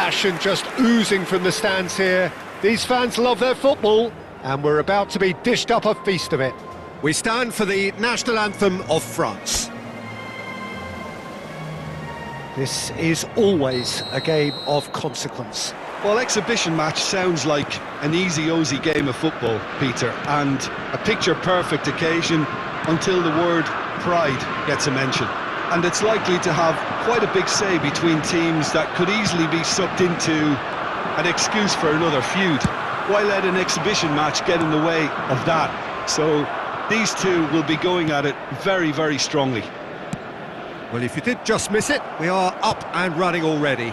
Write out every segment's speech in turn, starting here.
passion just oozing from the stands here. These fans love their football, and we're about to be dished up a feast of it. We stand for the national anthem of France. This is always a game of consequence. Well, exhibition match sounds like an easy-ozy game of football, Peter, and a picture-perfect occasion until the word pride gets a mention. And it's likely to have quite a big say between teams that could easily be sucked into an excuse for another feud. Why let an exhibition match get in the way of that? So these two will be going at it very, very strongly. Well, if you did just miss it, we are up and running already.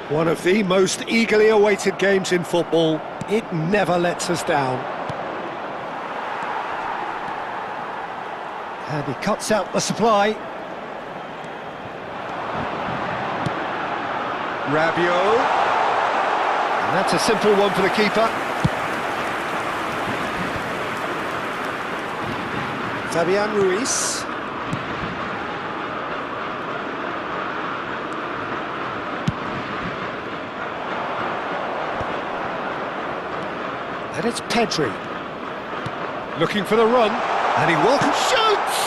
One of the most eagerly awaited games in football. It never lets us down. And he cuts out the supply. Rabiot. And that's a simple one for the keeper. Fabian Ruiz. And it's Pedri. Looking for the run. And he shoots!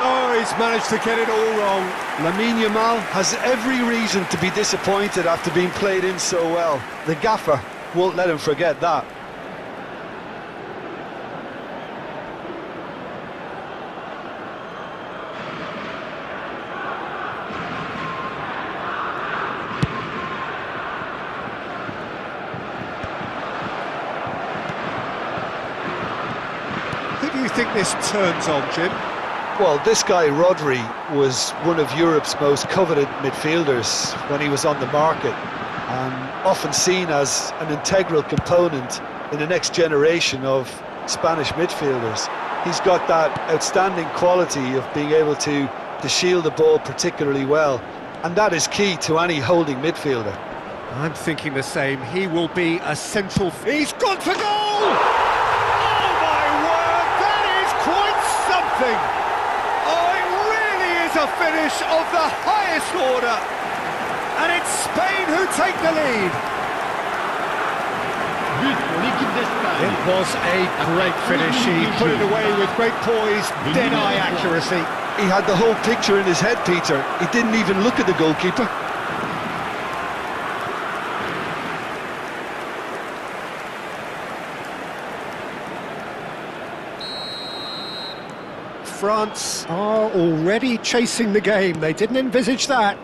Oh, he's managed to get it all wrong. Lamine Yamal has every reason to be disappointed after being played in so well. The gaffer won't let him forget that. Who do you think this turns on, Jim? Well, this guy, Rodri, was one of Europe's most coveted midfielders when he was on the market, and often seen as an integral component in the next generation of Spanish midfielders. He's got that outstanding quality of being able to shield the ball particularly well, and that is key to any holding midfielder. I'm thinking the same. He will be a central... He's gone for goal! Oh, my word! That is quite something! A finish of the highest order, and it's Spain who take the lead. It was a great finish. He put it away with great poise, dead-eye accuracy. He had the whole picture in his head, Peter. He didn't even look at the goalkeeper. France are already chasing the game. They didn't envisage that.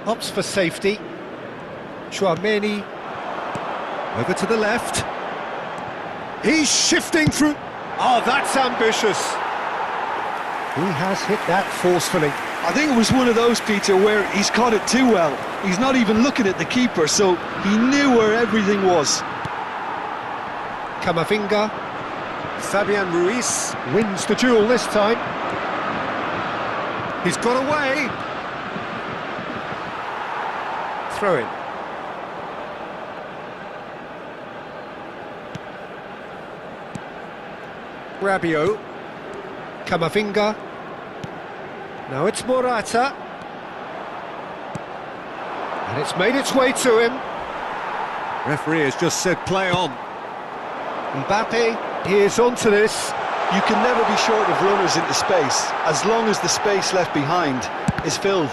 Opts for safety. Chouameni. Over to the left. He's shifting through. Oh, that's ambitious. He has hit that forcefully. I think it was one of those, Peter, where he's caught it too well. He's not even looking at the keeper, so he knew where everything was. Camavinga. Fabian Ruiz wins the duel this time. He's got away. Throw in. Rabiot. Camavinga. Now it's Morata. And it's made its way to him. Referee has just said play on. Mbappe is onto this. You can never be short of runners into space, as long as the space left behind is filled.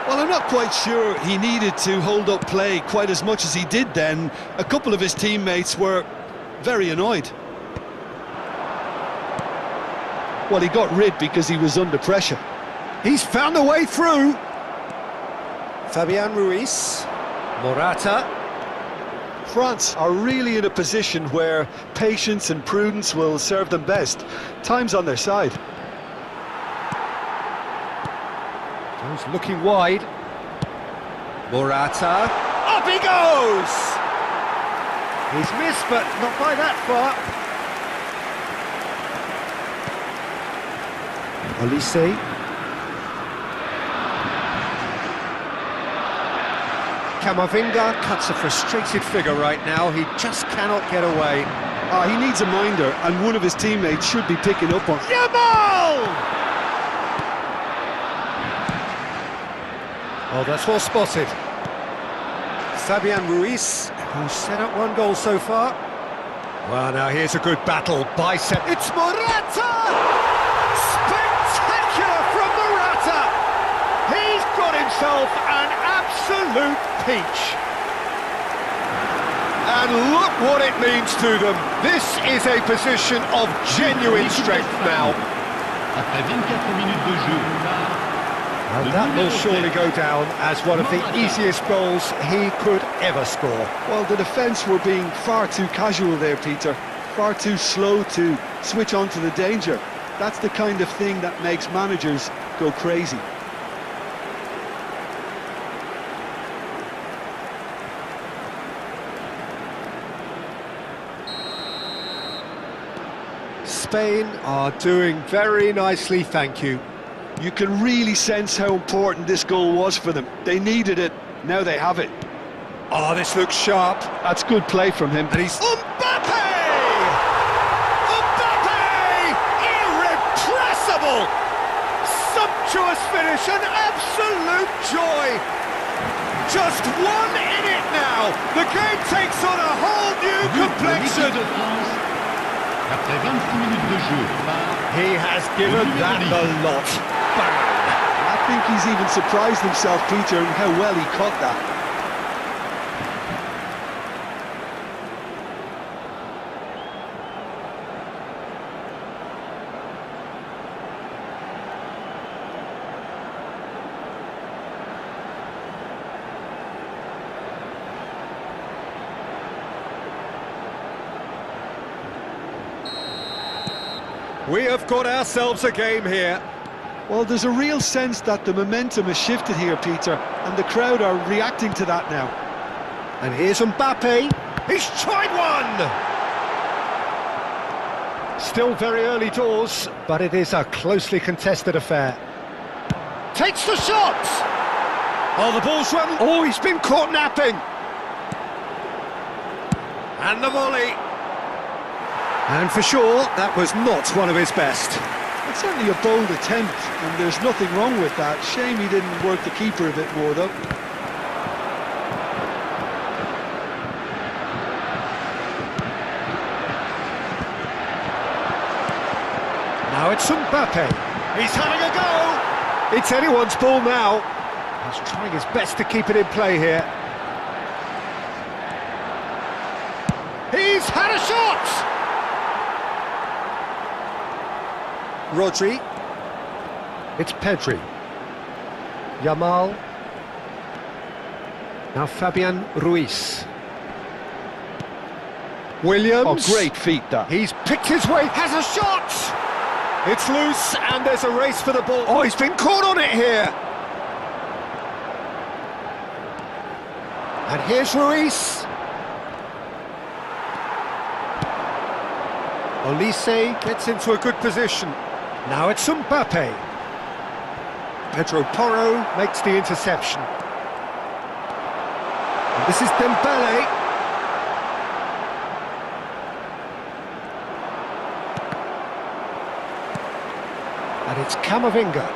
Well, I'm not quite sure he needed to hold up play quite as much as he did then. A couple of his teammates were very annoyed. Well, he got rid because he was under pressure. He's found a way through. Fabian Ruiz. Morata. France are really in a position where patience and prudence will serve them best. Time's on their side. He's looking wide. Morata. Up he goes! He's missed, but not by that far. Olise. Camavinga cuts a frustrated figure right now. He just cannot get away. He needs a minder, and one of his teammates should be picking up on. Yamal! Oh, that's well spotted. Fabian Ruiz, who's set up one goal so far. Well, now here's a good battle. Bicep. It's Morata! Spectacular from Morata! He's got himself an absolute peach. And look what it means to them. This is a position of genuine strength now. Après 24 minutes de jeu. And that will surely go down as one of the easiest goals he could ever score. Well, the defence were being far too casual there, Peter. Far too slow to switch on to the danger. That's the kind of thing that makes managers go crazy. Spain are doing very nicely, thank you. You can really sense how important this goal was for them. They needed it, now they have it. Oh, this looks sharp. That's good play from him. And he's... Mbappe! Mbappe! Irrepressible! Sumptuous finish, an absolute joy! Just one in it now! The game takes on a whole new complexion! De France, après 26 minutes de jeu. He has given that the lot. Bang! I think he's even surprised himself, Peter, in how well he caught that. We have got ourselves a game here. Well, there's a real sense that the momentum has shifted here, Peter, and the crowd are reacting to that now. And here's Mbappe. He's tried one! Still very early doors, but it is a closely contested affair. Takes the shot! Oh, the ball's run. Oh, he's been caught napping. And the volley. And for sure, that was not one of his best. It's certainly a bold attempt, and there's nothing wrong with that. Shame he didn't work the keeper a bit more, though. Now it's Mbappe. He's having a go. It's anyone's ball now. He's trying his best to keep it in play here. He's had a shot! Rodri. It's Pedri. Yamal. Now Fabian Ruiz. Williams. Oh, great feat, that. He's picked his way, has a shot! It's loose, and there's a race for the ball. Oh, he's been caught on it here! And here's Ruiz. Olise gets into a good position. Now it's Mbappe. Pedro Porro makes the interception. And this is Dembele. And it's Camavinga.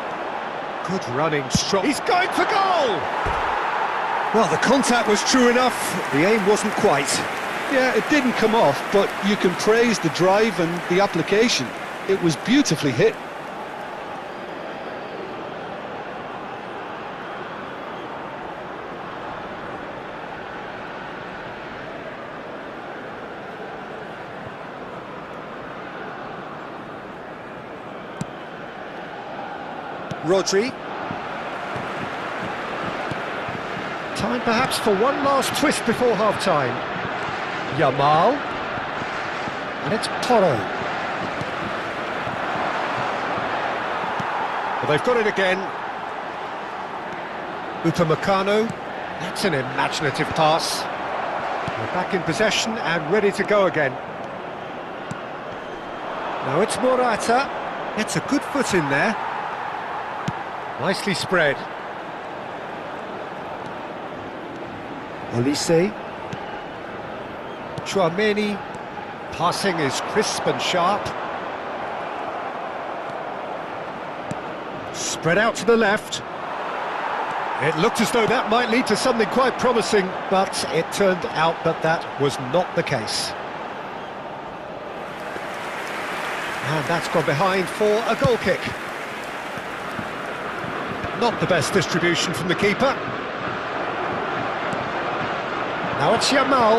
Good running, strong. He's going for goal! Well, the contact was true enough. The aim wasn't quite. Yeah, it didn't come off, but you can praise the drive and the application. It was beautifully hit. Rodri. Time perhaps for one last twist before half-time. Yamal. And it's Porro. Well, they've got it again. Upamecano. That's an imaginative pass. We're back in possession and ready to go again. Now it's Morata. Gets a good foot in there. Nicely spread. Olise. Chouameni. Passing is crisp and sharp. Spread out to the left. It looked as though that might lead to something quite promising, but it turned out that that was not the case. And that's gone behind for a goal kick. Not the best distribution from the keeper. Now it's Yamal.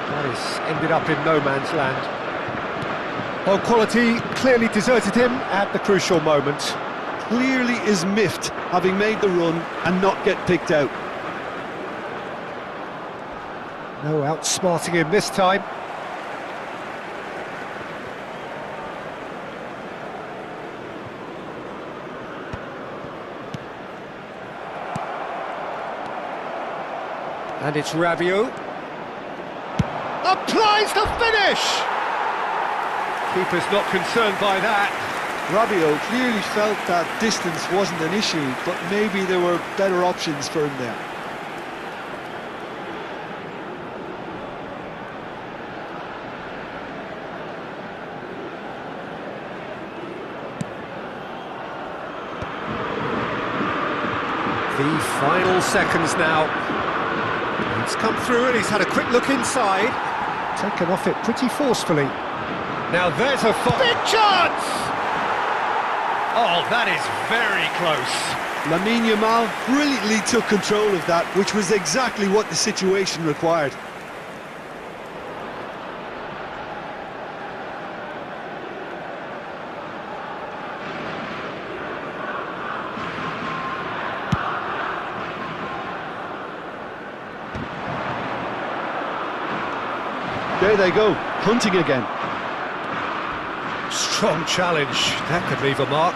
That has ended up in no man's land. Well, quality clearly deserted him at the crucial moment. Clearly is miffed, having made the run and not get picked out. No outsmarting him this time. And it's Rabiot. Applies the finish! Keeper's not concerned by that. Rabiot clearly felt that distance wasn't an issue, but maybe there were better options for him there. The final seconds now. He's come through and he's had a quick look inside. Taken off it pretty forcefully. Now there's a big chance! Oh, that is very close. Lamine Yamal brilliantly took control of that, which was exactly what the situation required. There they go, hunting again. Strong challenge. That could leave a mark.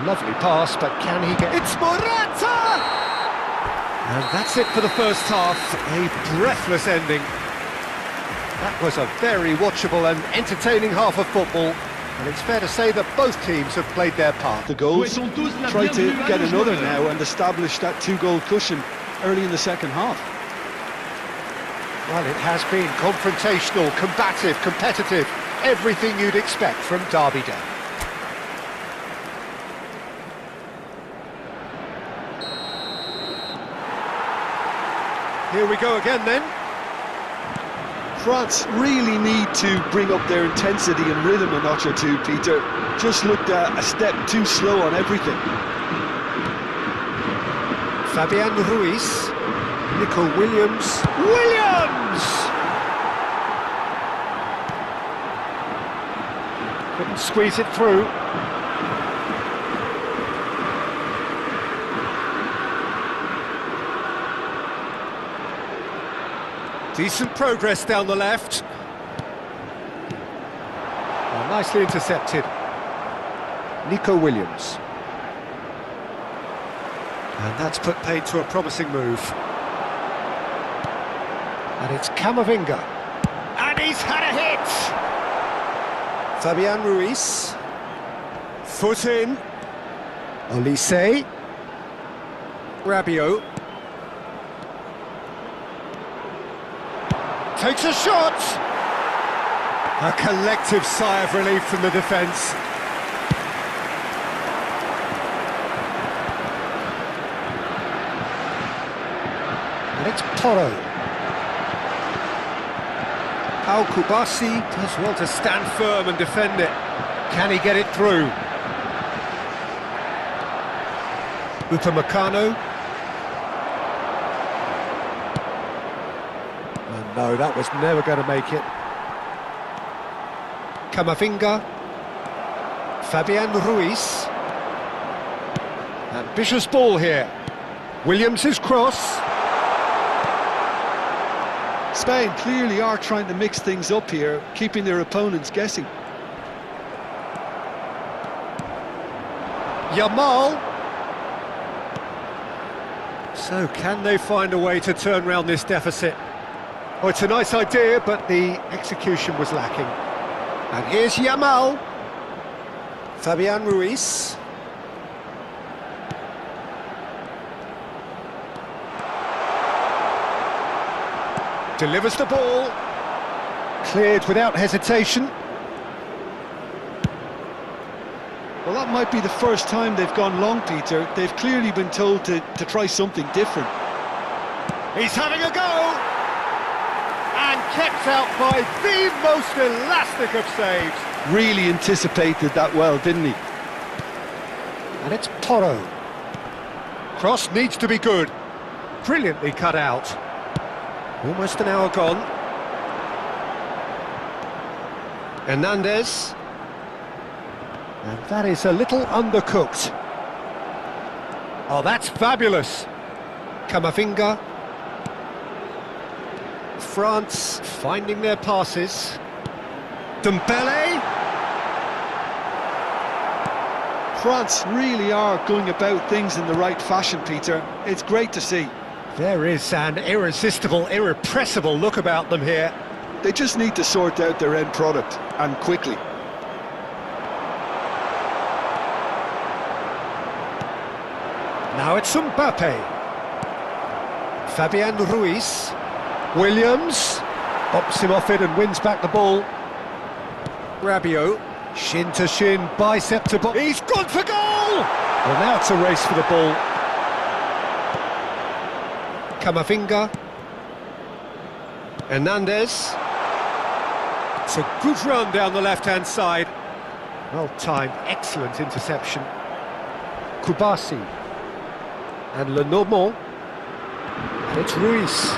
Lovely pass, but can he get... It's Morata! And that's it for the first half. A breathless ending. That was a very watchable and entertaining half of football. And it's fair to say that both teams have played their part. The goals try to get another now and establish that two-goal cushion early in the second half. Well, it has been confrontational, combative, competitive. Everything you'd expect from Derby Day. Here we go again then. France really need to bring up their intensity and rhythm a notch or two, Peter. Just looked a step too slow on everything. Fabian Ruiz, Nico Williams. Williams! Couldn't squeeze it through. Decent progress down the left. Oh, nicely intercepted. Nico Williams. And that's put paid to a promising move. And it's Camavinga. And he's had a hit! Fabian Ruiz. Foot in. Olise. Rabiot. Takes a shot! A collective sigh of relief from the defence. And it's Toro. Al Kubasi does well to stand firm and defend it. Can he get it through? Upamecano. Oh, no, that was never going to make it. Camavinga. Fabian Ruiz. Ambitious ball here. Williams' cross. Spain clearly are trying to mix things up here, keeping their opponents guessing. Yamal. So can they find a way to turn round this deficit? Oh, it's a nice idea, but the execution was lacking. And here's Yamal. Fabian Ruiz. Delivers the ball. Cleared without hesitation. Well, that might be the first time they've gone long, Peter. They've clearly been told to try something different. He's having a go! And kept out by the most elastic of saves. Really anticipated that well, didn't he? And it's Porro. Cross needs to be good. Brilliantly cut out. Almost an hour gone. Hernandez. And that is a little undercooked. Oh, that's fabulous. Camavinga. France finding their passes. Dembele. France really are going about things in the right fashion, Peter. It's great to see. There is an irresistible, irrepressible look about them here. They just need to sort out their end product, and quickly. Now it's Mbappe. Fabian Ruiz. Williams. Bops him off it and wins back the ball. Rabiot. Shin to shin, bicep to bicep. He's gone for goal! Well, now it's a race for the ball. Camavinga. Hernandez. It's a good run down the left-hand side. Well timed, excellent interception. Kubasi. And Lenormand. And it's Ruiz.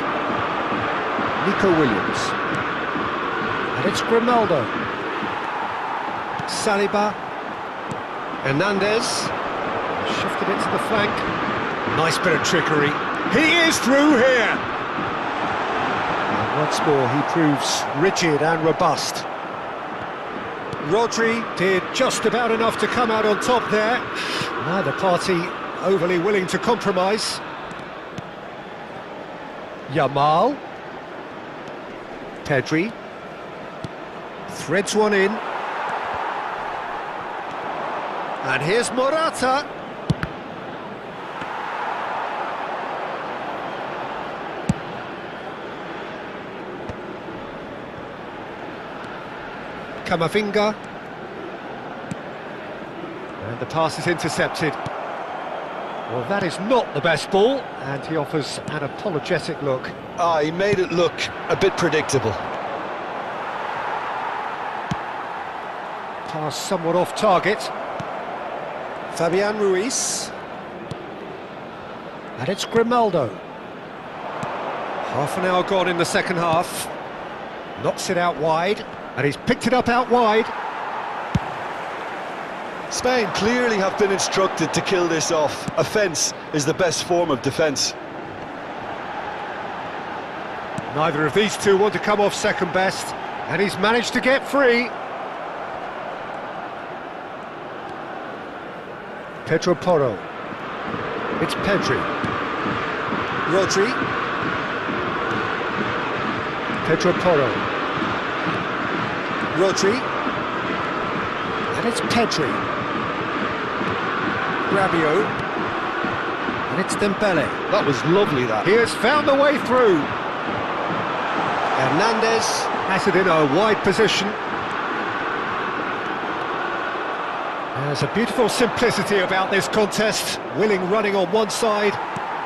Nico Williams. And it's Grimaldo. Saliba. Hernandez. Shifted it to the flank. Nice bit of trickery. He is through here! And once more he proves rigid and robust. Rodri did just about enough to come out on top there. Neither party overly willing to compromise. Yamal. Pedri. Threads one in. And here's Morata. Camavinga. And the pass is intercepted. Well, that is not the best ball, and he offers an apologetic look. He made it look a bit predictable. Pass somewhat off target. Fabian Ruiz. And it's Grimaldo. Half an hour gone in the second half. Knocks it out wide, and he's picked it up out wide. Spain clearly have been instructed to kill this off. Offence is the best form of defence. Neither of these two want to come off second best, and he's managed to get free. Pedro Porro. It's Pedri. Rodri. Pedro Porro. Rodri. And it's Pedri. Rabiot. And it's Dembele. That was lovely, that. He has found a way through. Hernandez has it in a wide position. There's a beautiful simplicity about this contest. Willing running on one side,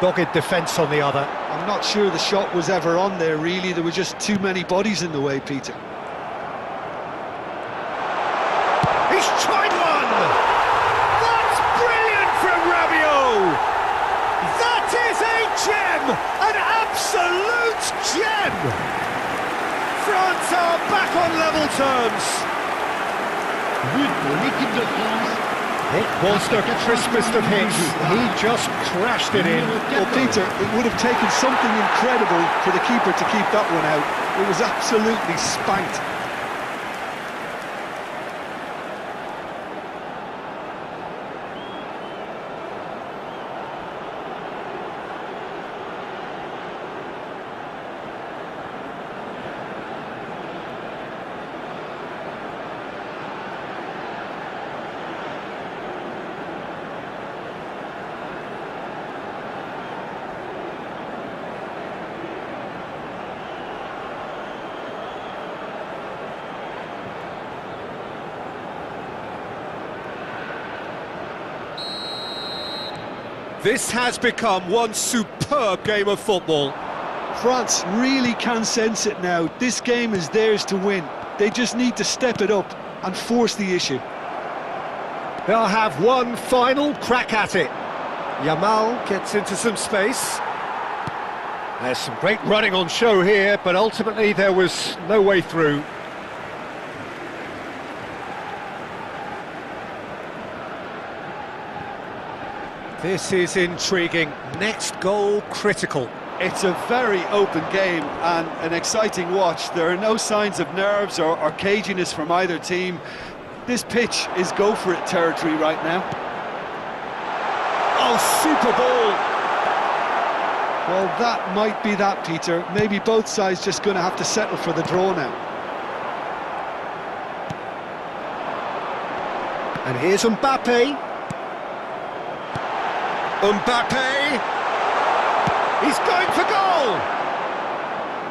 dogged defence on the other. I'm not sure the shot was ever on there, really. There were just too many bodies in the way, Peter. He's tried one! That's brilliant from Rabiot! That is a gem! An absolute gem! France are back on level terms. But pour l'équipe de France. It was the crispest of hits. He just crashed it in. Well, Peter, it would have taken something incredible for the keeper to keep that one out. It was absolutely spanked. This has become one superb game of football. France really can sense it now. This game is theirs to win. They just need to step it up and force the issue. They'll have one final crack at it. Yamal gets into some space. There's some great running on show here, but ultimately there was no way through. This is intriguing. Next goal critical. It's a very open game and an exciting watch. There are no signs of nerves or caginess from either team. This pitch is go-for-it territory right now. Oh, super ball! Well, that might be that, Peter. Maybe both sides just going to have to settle for the draw now. And here's Mbappe. Mbappe! He's going for goal!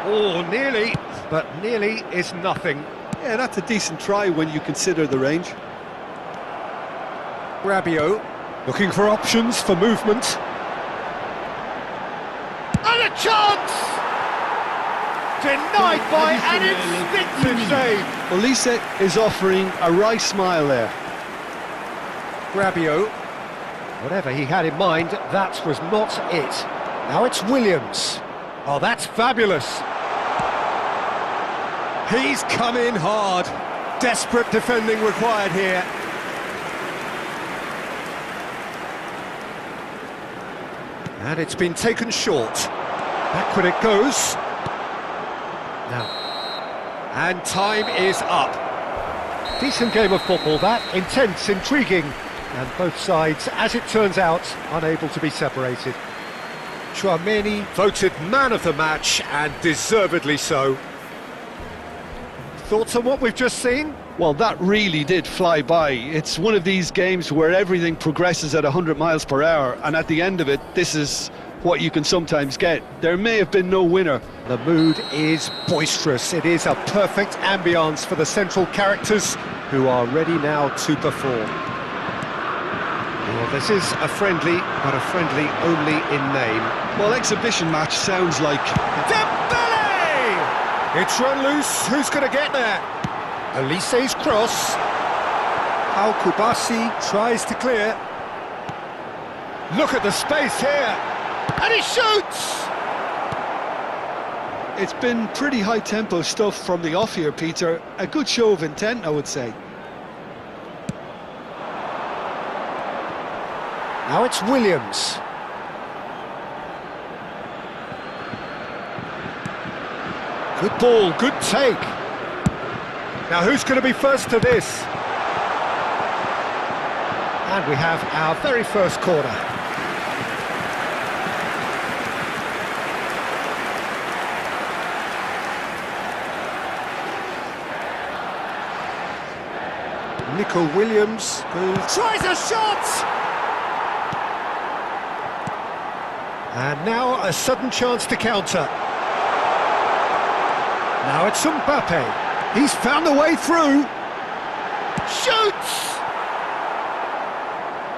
Oh, nearly, but nearly is nothing. Yeah, that's a decent try when you consider the range. Rabiot, looking for options for movement. And a chance! Denied by an instinctive save. Olise is offering a wry smile there. Rabiot, whatever he had in mind, that was not it. Now it's Williams. Oh, that's fabulous. He's come in hard. Desperate defending required here. And it's been taken short. Backward it goes. Now. And time is up. Decent game of football, that. Intense, intriguing. And both sides, as it turns out, unable to be separated. Chouameni Voted man of the match, and deservedly so. Thoughts on what we've just seen? Well, that really did fly by. It's one of these games where everything progresses at 100 miles per hour, and at the end of it, this is what you can sometimes get. There may have been no winner. The mood is boisterous. It is a perfect ambience for the central characters who are ready now to perform. Well, this is a friendly, but a friendly only in name. Well, exhibition match sounds like... It's run loose, who's going to get there? Olise's cross. Al Kubasi tries to clear. Look at the space here. And he shoots! It's been pretty high-tempo stuff from the off here, Peter. A good show of intent, I would say. Now it's Williams. Good ball, good take. Now who's going to be first to this? And we have our very first corner. Nico Williams who tries a shot! And now a sudden chance to counter. Now it's Mbappe. He's found a way through. Shoots!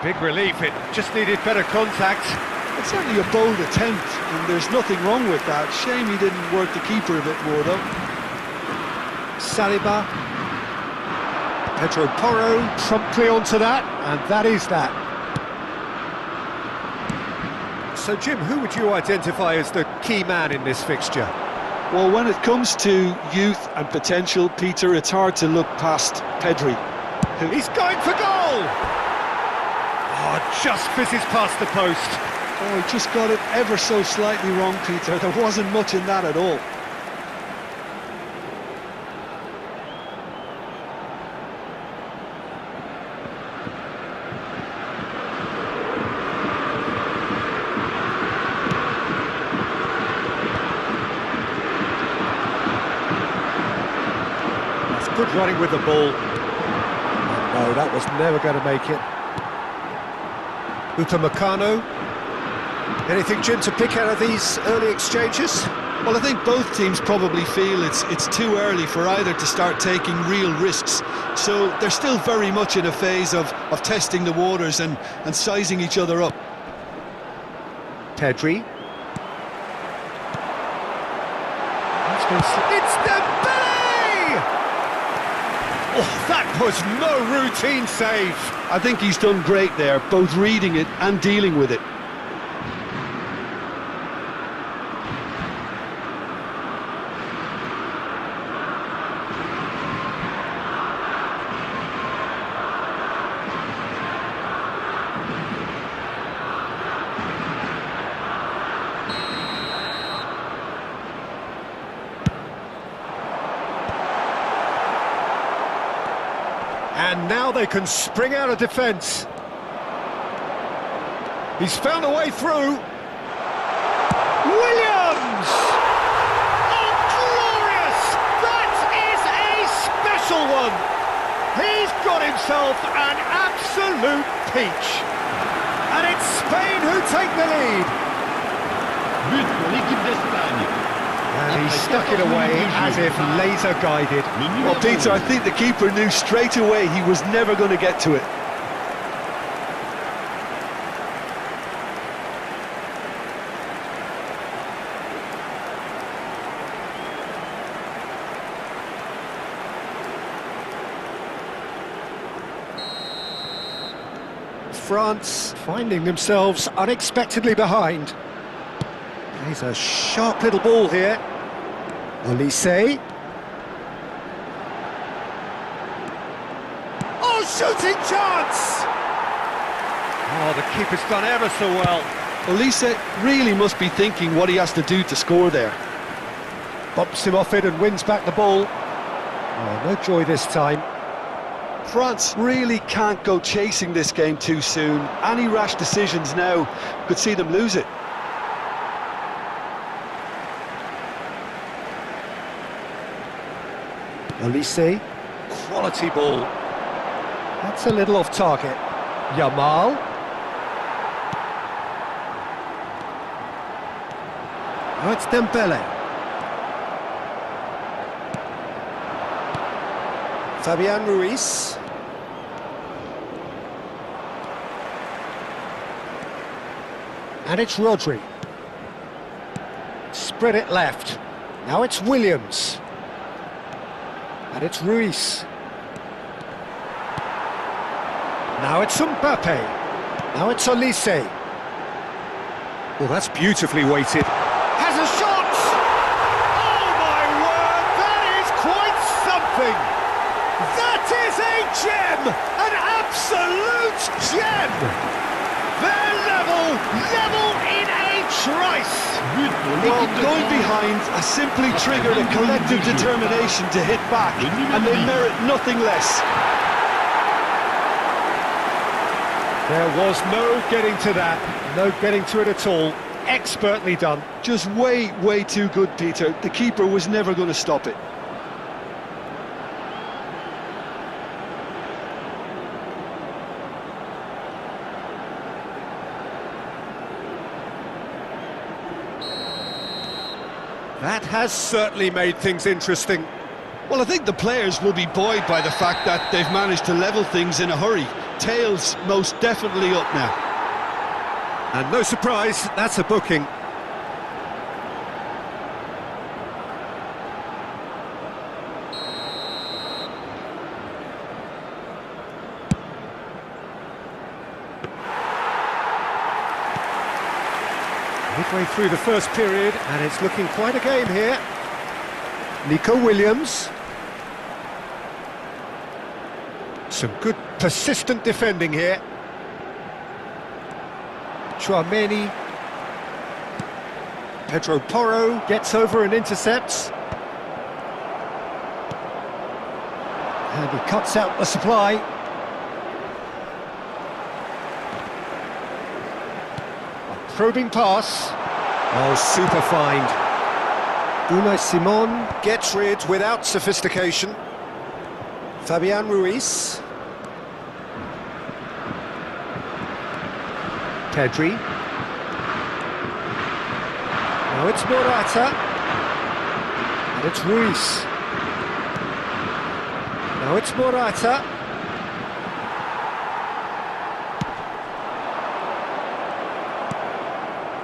Big relief, it just needed better contact. It's certainly a bold attempt, and there's nothing wrong with that. Shame he didn't work the keeper a bit more, though. Saliba. Pedro Porro promptly onto that, and that is that. So, Jim, who would you identify as the key man in this fixture? Well, when it comes to youth and potential, Peter, it's hard to look past Pedri. He's going for goal! Oh, just fizzes past the post. Oh, he just got it ever so slightly wrong, Peter. There wasn't much in that at all. Good running with the ball. No, that was never going to make it. Upamecano. Anything, Jim, to pick out of these early exchanges? Well, I think both teams probably feel it's too early for either to start taking real risks. So they're still very much in a phase of testing the waters and sizing each other up. Pedri. It's Dembele! Oh, that was no routine save. I think he's done great there, both reading it and dealing with it. And now they can spring out of defence. He's found a way through. Williams! Oh, glorious! That is a special one! He's got himself an absolute peach. And it's Spain who take the lead. But pour l'équipe d'Espagne. And he stuck it away as if laser-guided. Well, Peter, I think the keeper knew straight away he was never going to get to it. France finding themselves unexpectedly behind. Plays a sharp little ball here. Olise. Oh, shooting chance! Oh, the keeper's done ever so well. Olise really must be thinking what he has to do to score there. Bumps him off it and wins back the ball. Oh, no joy this time. France really can't go chasing this game too soon. Any rash decisions now could see them lose it. Olise, quality ball. That's a little off target. Yamal. Oh, it's Dembele. Fabian Ruiz. And it's Rodri. Spread it left. Now it's Williams. And it's Ruiz. Now it's Mbappe. Now it's Olise. Well, that's beautifully weighted. Has a shot! Oh my word, that is quite something! That is a gem! An absolute gem! They're level in a trice! Well, going behind has simply triggered a collective determination to hit back, and they merit nothing less. There was no getting to that, no getting to it at all. Expertly done. Just way too good, Peter. The keeper was never going to stop it. That has certainly made things interesting. Well, I think the players will be buoyed by the fact that they've managed to level things in a hurry. Tails most definitely up now. And no surprise, that's a booking. Midway through the first period, and it's looking quite a game here. Nico Williams. Some good persistent defending here. Chouameni. Pedro Porro gets over and intercepts. And he cuts out the supply. A probing pass. Oh, super find. Unai Simon gets rid without sophistication. Fabian Ruiz. Pedri. Now it's Morata. And it's Ruiz. Now it's Morata.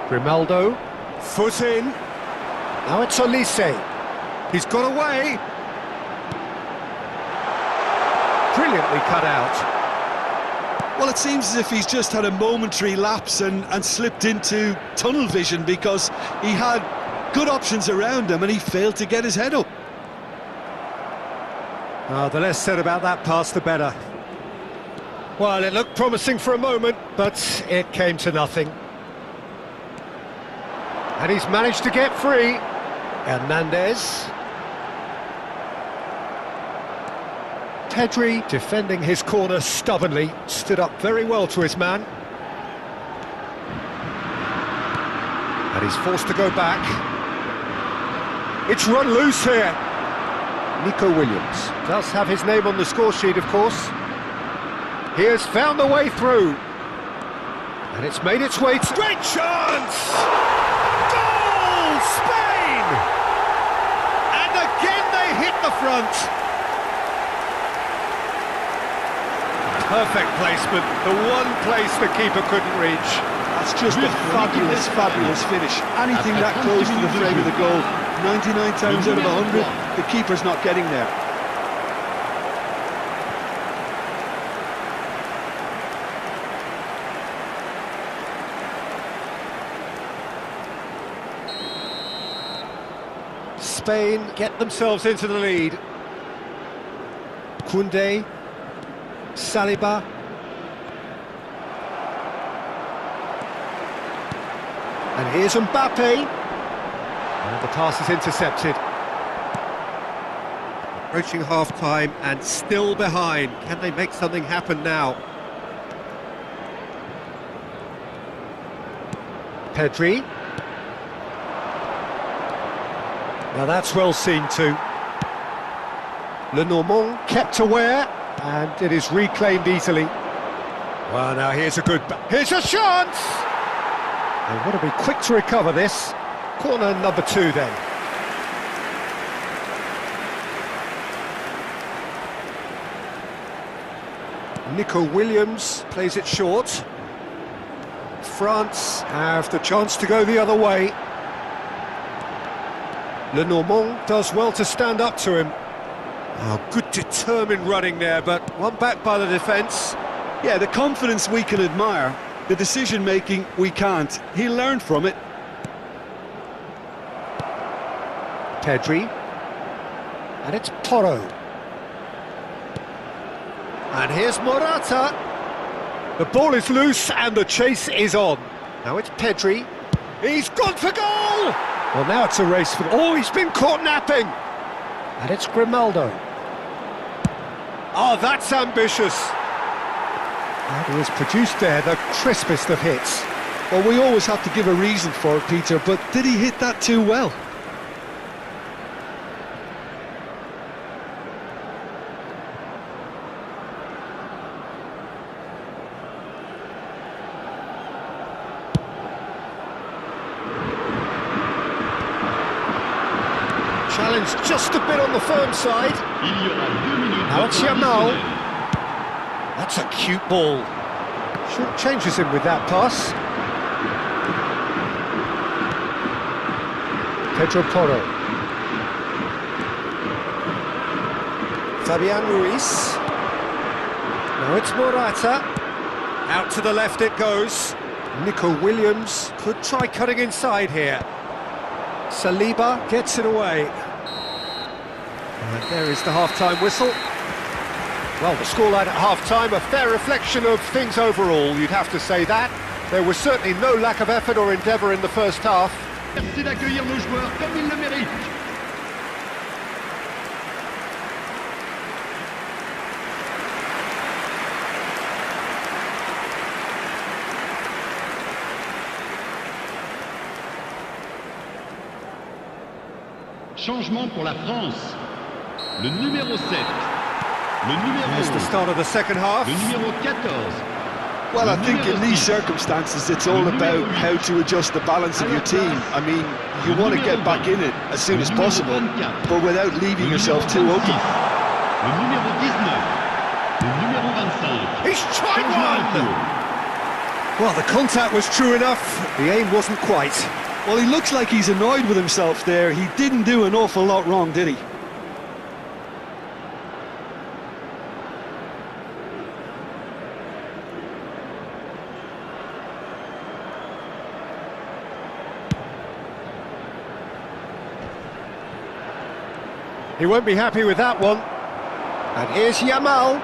Grimaldo, foot in. Now it's Olise. He's got away. Brilliantly cut out. Well, it seems as if he's just had a momentary lapse and slipped into tunnel vision, because he had good options around him and he failed to get his head up. The less said about that pass, the better. Well, it looked promising for a moment, but it came to nothing. And he's managed to get free. Hernandez. Pedri, defending his corner stubbornly, stood up very well to his man. And he's forced to go back. It's run loose here. Nico Williams does have his name on the score sheet, of course. He has found the way through. And it's made its way to... Great chance! Goal! Spain! And again they hit the front. Perfect placement, the one place the keeper couldn't reach. That's just a fabulous, fabulous finish. Anything that close to the frame of the goal, 99 times out of 100, the keeper's not getting there. Spain get themselves into the lead. Koundé, Saliba. And here's Mbappe. And the pass is intercepted. Approaching half-time and still behind. Can they make something happen now? Pedri. Now that's well seen too. Lenormand kept aware, and it is reclaimed easily. Well, now here's a good... Here's a chance! They want to be quick to recover this. Corner number 2 then. Nico Williams plays it short. France have the chance to go the other way. Lenormand does well to stand up to him. Oh, good determined running there, but one back by the defence. Yeah, the confidence we can admire, the decision-making we can't. He learned from it. Pedri. And it's Porro. And here's Morata. The ball is loose and the chase is on. Now it's Pedri. He's gone for goal! Well, now it's a race for... Oh, he's been caught napping! And it's Grimaldo. Oh, that's ambitious. And he has produced there the crispest of hits. Well, we always have to give a reason for it, Peter, but did he hit that too well? Challenge just a bit on the firm side. Now it's Yamal. That's a cute ball. Short changes him with that pass. Pedro Porro. Fabian Ruiz. Now it's Morata. Out to the left it goes. Nico Williams could try cutting inside here. Saliba gets it away. And there is the half-time whistle. Well, the scoreline at half-time, a fair reflection of things overall, you'd have to say that. There was certainly no lack of effort or endeavour in the first half. Merci d'accueillir nos joueurs comme ils le méritent. Changement pour la France. Le numéro 7. Le numéro Here's the start of the second half. Le numéro 14. Well, I think in these circumstances it's all about how to adjust the balance of your team. I mean, you want to get back in it as soon as possible, but without leaving yourself too open. Le numéro 19. Le numéro 25. He's tried one! Well, the contact was true enough, the aim wasn't quite. Well, he looks like he's annoyed with himself there. He didn't do an awful lot wrong, did he? He won't be happy with that one. And here's Yamal.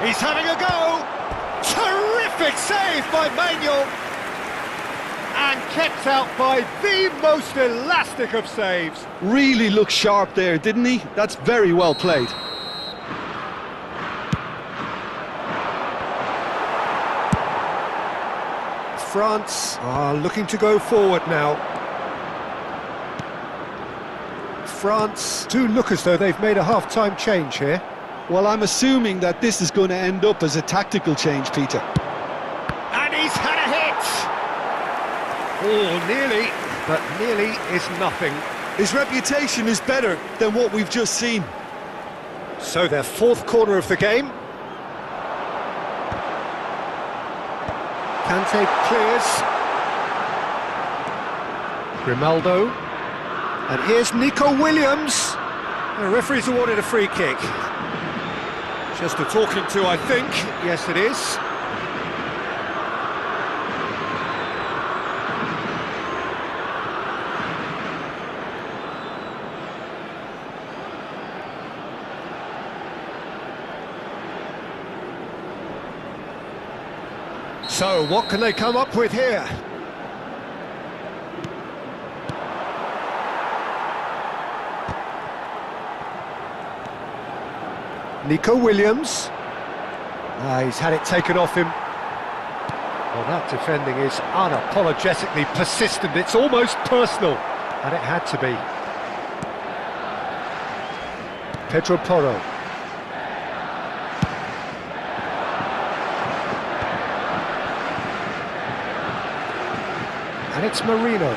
He's having a go. Terrific save by Manuel. And kept out by the most elastic of saves. Really looked sharp there, didn't he? That's very well played. France are looking to go forward now. France do look as though they've made a half-time change here. Well, I'm assuming that this is going to end up as a tactical change, Peter. And he's had a hit! Oh, nearly, but nearly is nothing. His reputation is better than what we've just seen. So their fourth corner of the game. Kante clears. Grimaldo. And here's Nico Williams. The referee's awarded a free kick. Just a talking to, I think. Yes, it is. So, what can they come up with here? Nico Williams. He's had it taken off him. Well, that defending is unapologetically persistent. It's almost personal, and it had to be. Pedro Porro. And it's Marino.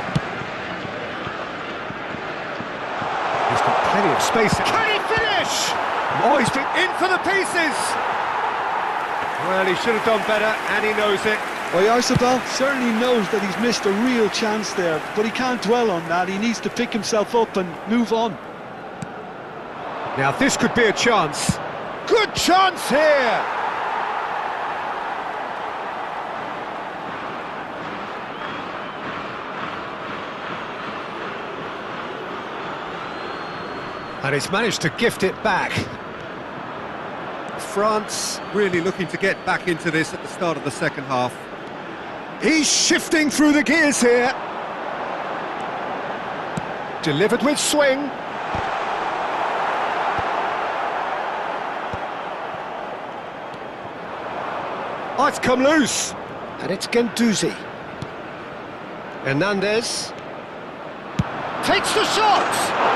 He's got plenty of space. Can he finish? Oh, he's been in for the pieces! Well, he should have done better, and he knows it. Well, Oyarzabal certainly knows that he's missed a real chance there, but he can't dwell on that. He needs to pick himself up and move on. Now, this could be a chance. Good chance here! And he's managed to gift it back. France really looking to get back into this at the start of the second half. He's shifting through the gears here. Delivered with swing. Oh, it's come loose. And it's Guendouzi. Hernandez. Takes the shot!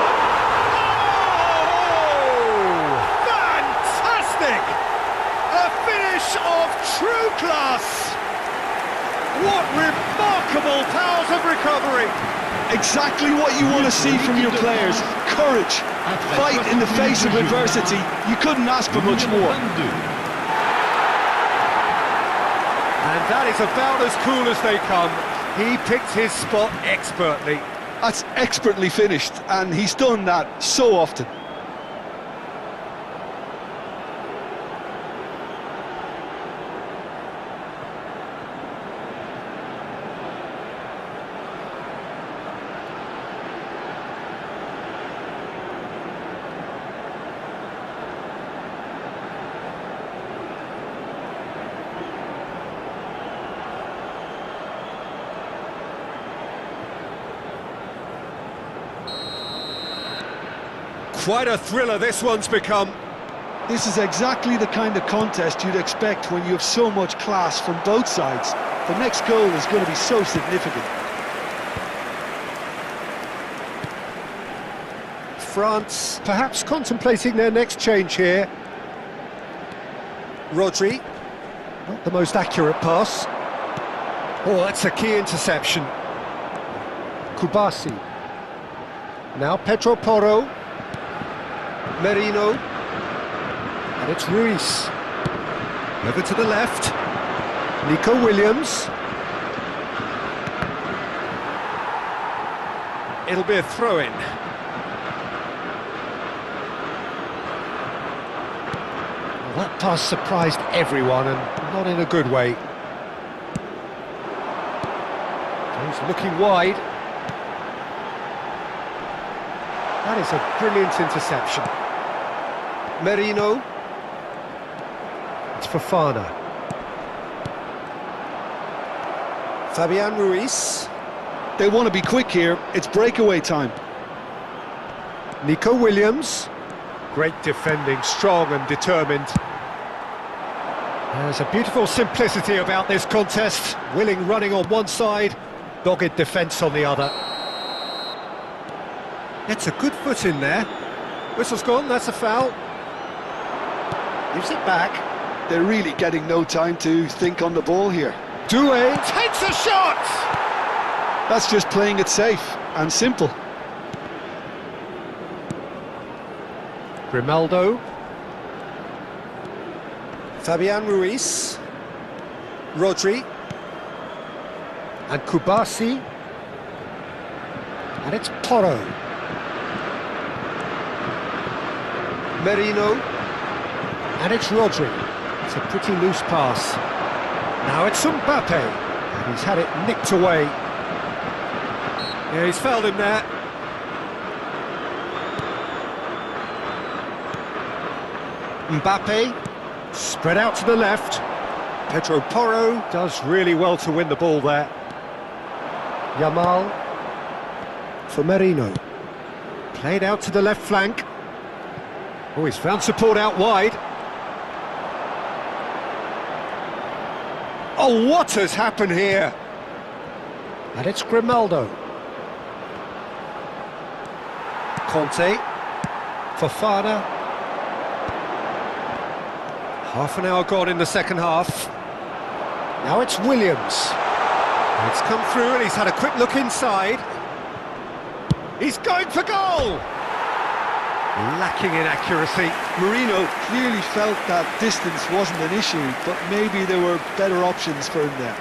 Of true class! What remarkable powers of recovery! Exactly what you want to see from your players. Courage, fight in the face of adversity. You couldn't ask for much more. And that is about as cool as they come. He picked his spot expertly. That's expertly finished, and he's done that so often. Quite a thriller this one's become. This is exactly the kind of contest you'd expect when you have so much class from both sides. The next goal is going to be so significant. France perhaps contemplating their next change here. Rodri, not the most accurate pass. Oh, that's a key interception. Kubasi. Now Pedro Porro. Merino. And it's Ruiz. Over to the left. Nico Williams. It'll be a throw-in. Well, that pass surprised everyone, and not in a good way. He's looking wide. That is a brilliant interception. Merino. It's Fofana. Fabian Ruiz. They want to be quick here. It's breakaway time. Nico Williams. Great defending, strong and determined. There's a beautiful simplicity about this contest. Willing running on one side, dogged defence on the other. Gets a good foot in there. Whistle's gone, that's a foul. Gives it back. They're really getting no time to think on the ball here. Doué takes a shot! That's just playing it safe and simple. Grimaldo. Fabian Ruiz. Rodri. And Kubasi. And it's Porro. Merino. And it's Rodri. It's a pretty loose pass. Now it's Mbappe. And he's had it nicked away. Yeah, he's fouled him there. Mbappe, spread out to the left. Pedro Porro does really well to win the ball there. Yamal for Merino. Played out to the left flank. Oh, he's found support out wide. Oh, what has happened here? And it's Grimaldo. Conte. Fofana. Half an hour gone in the second half. Now it's Williams. It's come through and he's had a quick look inside. He's going for goal! Lacking in accuracy. Marino clearly felt that distance wasn't an issue, but maybe there were better options for him there.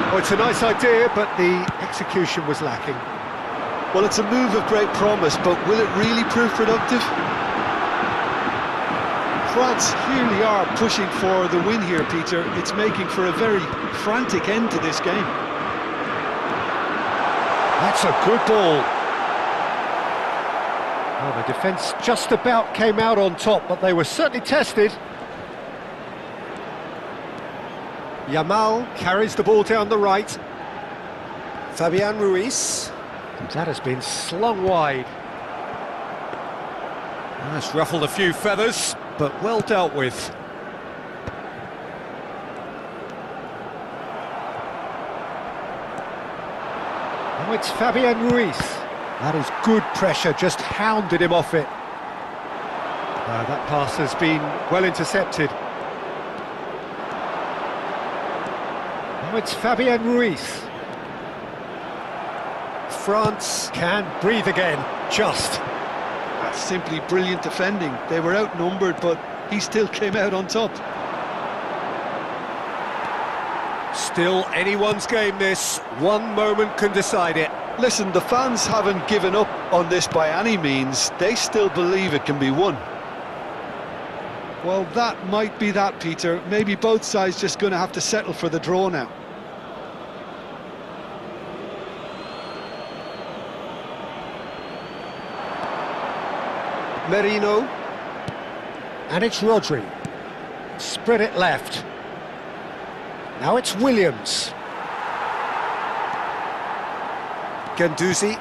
Oh, it's a nice idea, but the execution was lacking. Well, it's a move of great promise, but will it really prove productive? France clearly are pushing for the win here, Peter. It's making for a very frantic end to this game. That's a good ball. Well, the defence just about came out on top, but they were certainly tested. Yamal carries the ball down the right. Fabian Ruiz. That has been slung wide. That's ruffled a few feathers, but well dealt with. Now it's Fabian Ruiz. That is good pressure, just hounded him off it. That pass has been well intercepted. Now it's Fabian Ruiz. France can breathe again, just. That's simply brilliant defending. They were outnumbered, but he still came out on top. Still anyone's game this, one moment can decide it. Listen, the fans haven't given up on this by any means. They still believe it can be won. Well, that might be that, Peter. Maybe both sides just going to have to settle for the draw now. Merino. And it's Rodri. Spread it left. Now it's Williams. Guendouzi.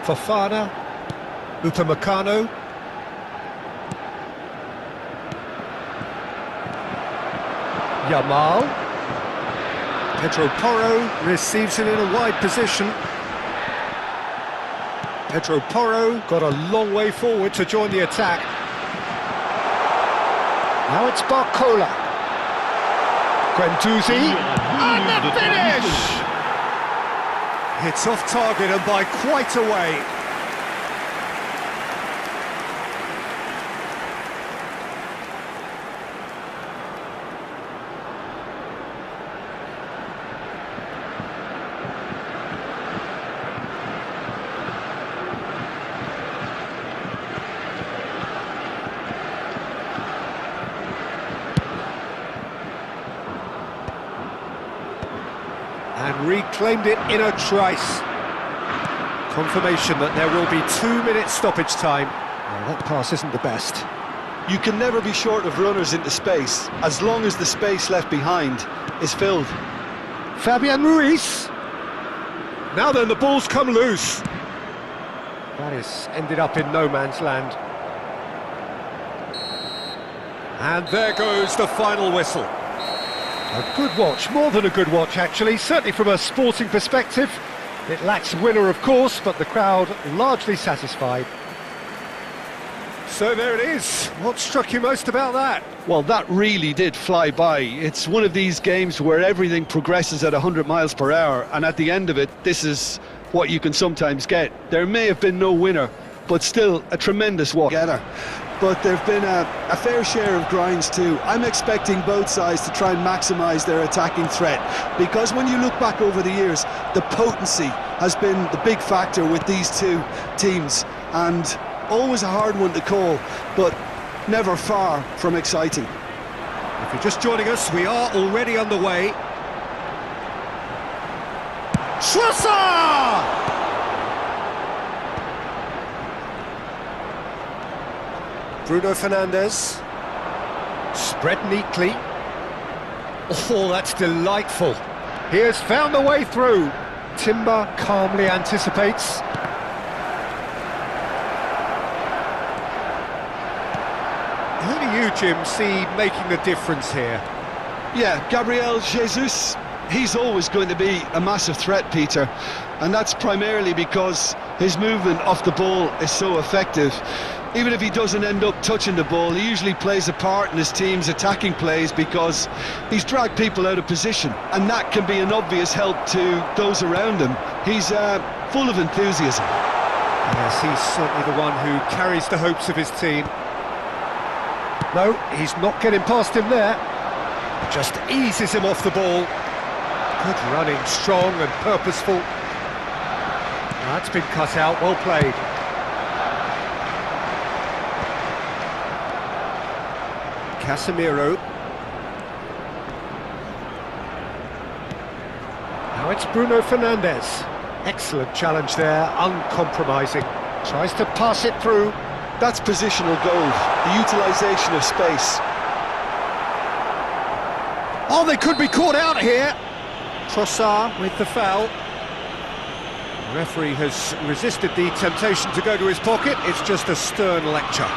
Fofana. Upamecano. Yamal. Pedro Porro receives it in a wide position. Pedro Porro got a long way forward to join the attack. Now it's Barcola. Guendouzi. And the finish! It's off target and by quite a way. And reclaimed it in a trice. Confirmation that there will be 2 minutes stoppage time. Well, that pass isn't the best. You can never be short of runners into space, as long as the space left behind is filled. Fabian Ruiz. Now then, the ball's come loose. That is ended up in no man's land. And there goes the final whistle. A good watch, more than a good watch actually, certainly from a sporting perspective. It lacks winner of course, but the crowd largely satisfied. So there it is. What struck you most about that? Well, that really did fly by. It's one of these games where everything progresses at 100 miles per hour, and at the end of it, this is what you can sometimes get. There may have been no winner, but still a tremendous walk. But there have been a fair share of grinds too. I'm expecting both sides to try and maximise their attacking threat, because when you look back over the years, the potency has been the big factor with these two teams, and always a hard one to call, but never far from exciting. If you're just joining us, we are already underway. Trossard! Bruno Fernandes, spread neatly. Oh, that's delightful. He has found the way through. Timber calmly anticipates. Who do you, Jim, see making the difference here? Yeah, Gabriel Jesus, he's always going to be a massive threat, Peter, and that's primarily because his movement off the ball is so effective. Even if he doesn't end up touching the ball, he usually plays a part in his team's attacking plays because he's dragged people out of position, and that can be an obvious help to those around him. He's full of enthusiasm. Yes, he's certainly the one who carries the hopes of his team. No, he's not getting past him there. Just eases him off the ball. Good running, strong and purposeful. That's been cut out, well played. Casemiro. Now it's Bruno Fernandes. Excellent challenge there, uncompromising. Tries to pass it through. That's positional goal, the utilisation of space. Oh, they could be caught out here. Trossard with the foul. The referee has resisted the temptation to go to his pocket. It's just a stern lecture.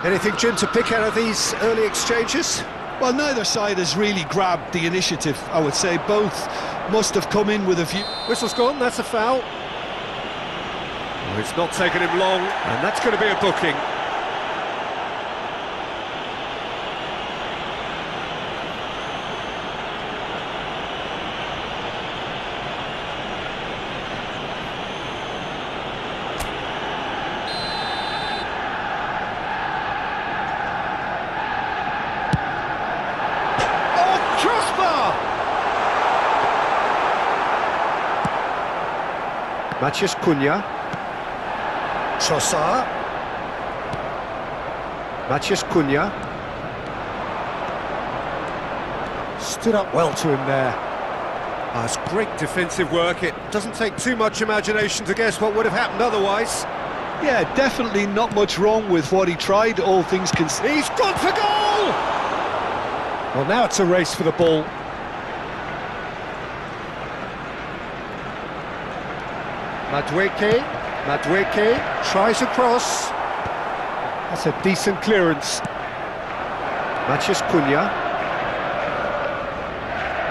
Anything, Jim, to pick out of these early exchanges? Well, neither side has really grabbed the initiative, I would say. Both must have come in with a view. Whistle's gone, that's a foul. Oh, it's not taken him long, and that's going to be a booking. Matheus Cunha. Trossard. Matheus Cunha. Stood up well to him there. It's great defensive work. It doesn't take too much imagination to guess what would have happened otherwise. Yeah, definitely not much wrong with what he tried, all things considered. He's gone for goal! Well, now it's a race for the ball. Madueke tries across. That's a decent clearance. Matheus Cunha.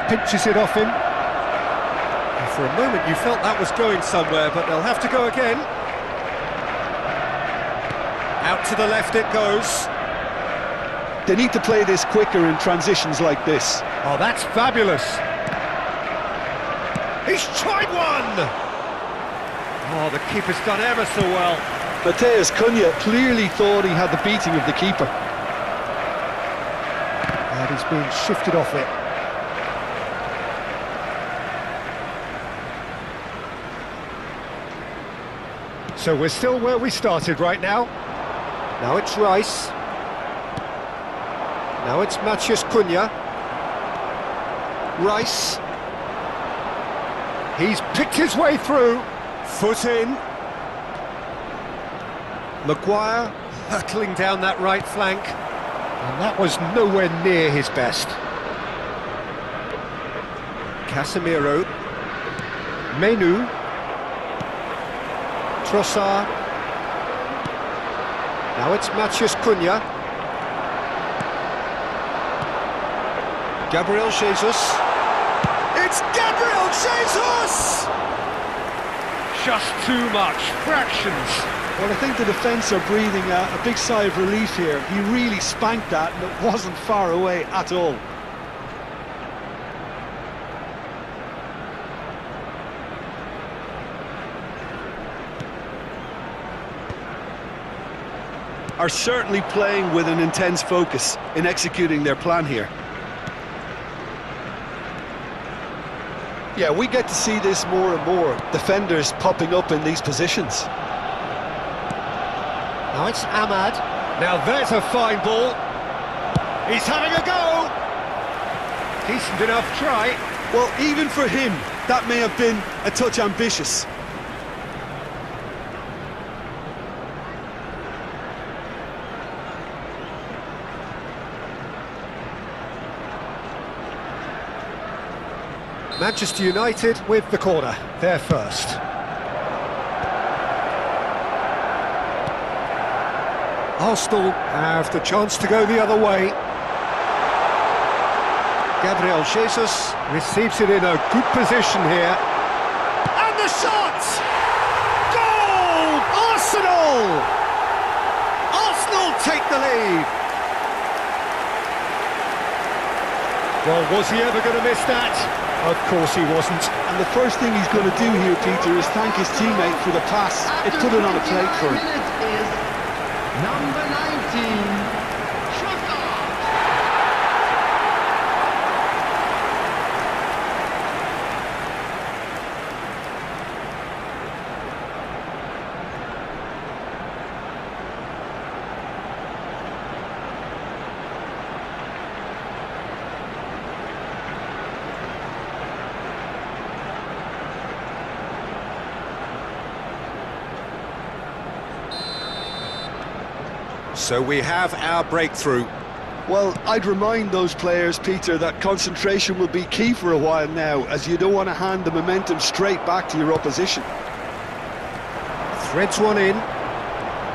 Pinches it off him. And for a moment you felt that was going somewhere, but they'll have to go again. Out to the left it goes. They need to play this quicker in transitions like this. Oh, that's fabulous. He's tried one! Oh, the keeper's done ever so well. Matheus Cunha clearly thought he had the beating of the keeper. And he's being shifted off it. So we're still where we started right now. Now it's Rice. Now it's Matheus Cunha. Rice. He's picked his way through. Foot in. Maguire hurtling down that right flank. And that was nowhere near his best. Casemiro. Menu. Trossard. Now it's Matheus Cunha. Gabriel Jesus. It's Gabriel Jesus! Just too much, fractions. Well, I think the defence are breathing a big sigh of relief here. He really spanked that and it wasn't far away at all. Are certainly playing with an intense focus in executing their plan here. Yeah, we get to see this more and more. Defenders popping up in these positions. Now it's Ahmad. Now there's a fine ball. He's having a go. Decent enough try. Well, even for him, that may have been a touch ambitious. Manchester United with the corner, they're first. Arsenal have the chance to go the other way. Gabriel Jesus receives it in a good position here. And the shot! Goal! Arsenal! Arsenal take the lead. Well, was he ever going to miss that? Of course he wasn't. And the first thing he's going to do here, Peter, is thank his teammate for the pass. It put it on a plate for him. Is number 19, So we have our breakthrough. Well, I'd remind those players, Peter, that concentration will be key for a while now, as you don't want to hand the momentum straight back to your opposition. Threads one in.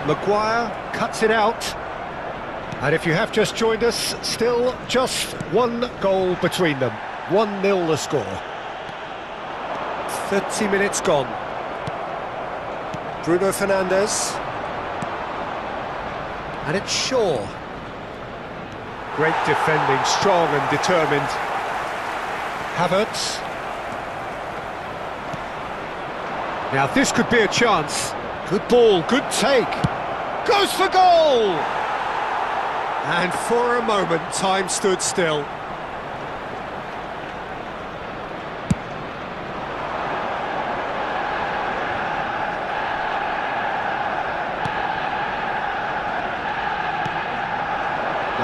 Maguire cuts it out. And if you have just joined us, still just one goal between them. 1-0 the score. 30 minutes gone. Bruno Fernandes. And it's Shaw. Great defending, strong and determined. Havertz. Now this could be a chance. Good ball, good take. Goes for goal! And for a moment, time stood still.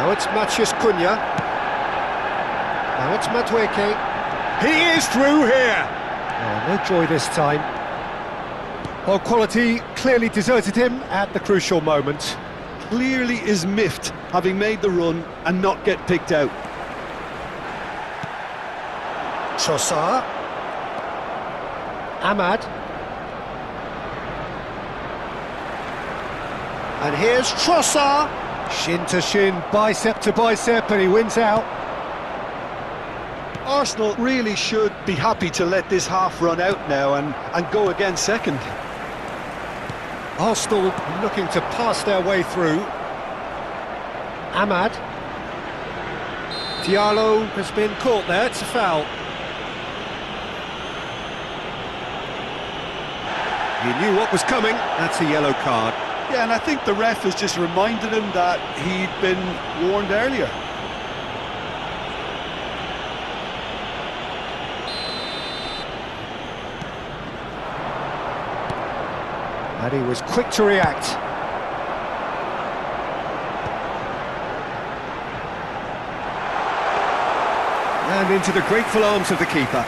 Now it's Matheus Cunha. Now it's Madueke. He is through here! Oh, no joy this time. Well, quality clearly deserted him at the crucial moment. Clearly is miffed, having made the run and not get picked out. Trossard. Ahmad. And here's Trossard. Shin to shin, bicep to bicep, and he wins out. Arsenal really should be happy to let this half run out now and go again second. Arsenal looking to pass their way through. Ahmad. Diallo has been caught there, it's a foul. He knew what was coming, that's a yellow card. Yeah, and I think the ref has just reminded him that he'd been warned earlier. And he was quick to react. And into the grateful arms of the keeper.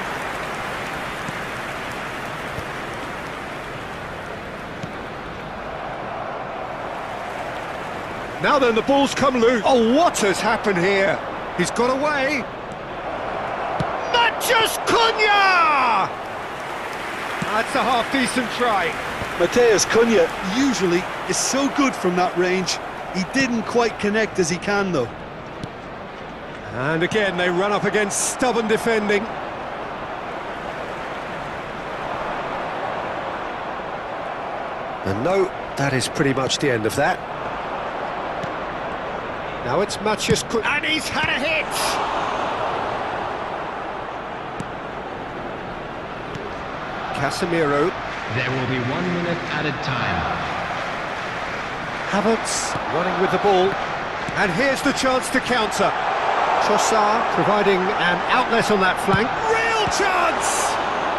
Now then, the ball's come loose. Oh, what has happened here? He's got away. Mathias Cunha! That's a half-decent try. Matheus Cunha usually is so good from that range. He didn't quite connect as he can, though. And again, they run up against stubborn defending. And no, that is pretty much the end of that. Now it's Mathias Cunha, and he's had a hit! Casemiro. There will be 1 minute added time. Havertz running with the ball. And here's the chance to counter. Trossard providing an outlet on that flank. Real chance!